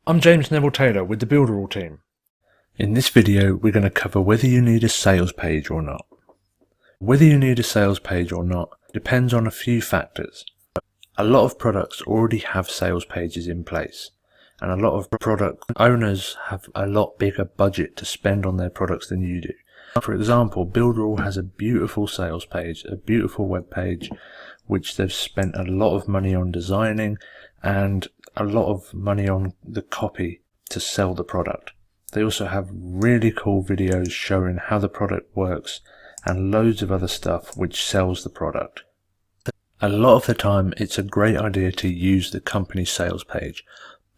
I'm James Neville Taylor with the Builderall team. In this video we're going to cover whether you need a sales page or not. Whether you need a sales page or not depends on a few factors. A lot of products already have sales pages in place, and a lot of product owners have a lot bigger budget to spend on their products than you do. For example, Builderall has a beautiful sales page, a beautiful web page, which they've spent a lot of money on designing and a lot of money on the copy to sell the product. They also have really cool videos showing how the product works and loads of other stuff which sells the product. A lot of the time it's a great idea to use the company sales page,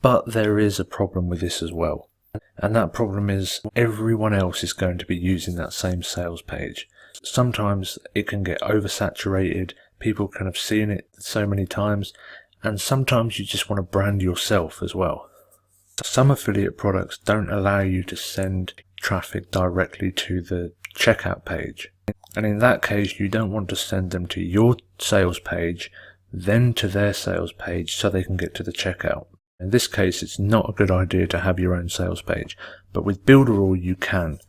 but there is a problem with this as well. And that problem is everyone else is going to be using that same sales page. Sometimes it can get oversaturated, people can have seen it so many times, and sometimes you just want to brand yourself as well. Some affiliate products don't allow you to send traffic directly to the checkout page. And in that case, you don't want to send them to your sales page, then to their sales page so they can get to the checkout. In this case, it's not a good idea to have your own sales page, but with Builderall you can.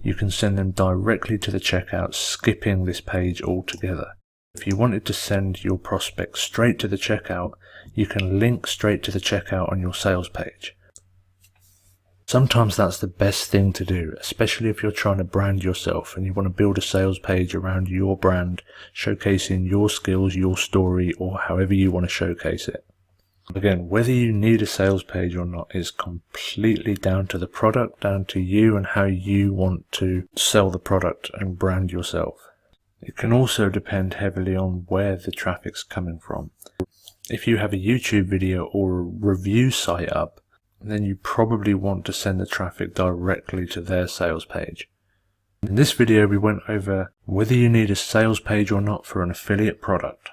You can send them directly to the checkout, skipping this page altogether. If you wanted to send your prospects straight to the checkout, you can link straight to the checkout on your sales page. Sometimes that's the best thing to do, especially if you're trying to brand yourself and you want to build a sales page around your brand, showcasing your skills, your story, or however you want to showcase it. Again, whether you need a sales page or not is completely down to the product, down to you and how you want to sell the product and brand yourself. It can also depend heavily on where the traffic's coming from. If you have a YouTube video or a review site up, then you probably want to send the traffic directly to their sales page. In this video we went over whether you need a sales page or not for an affiliate product.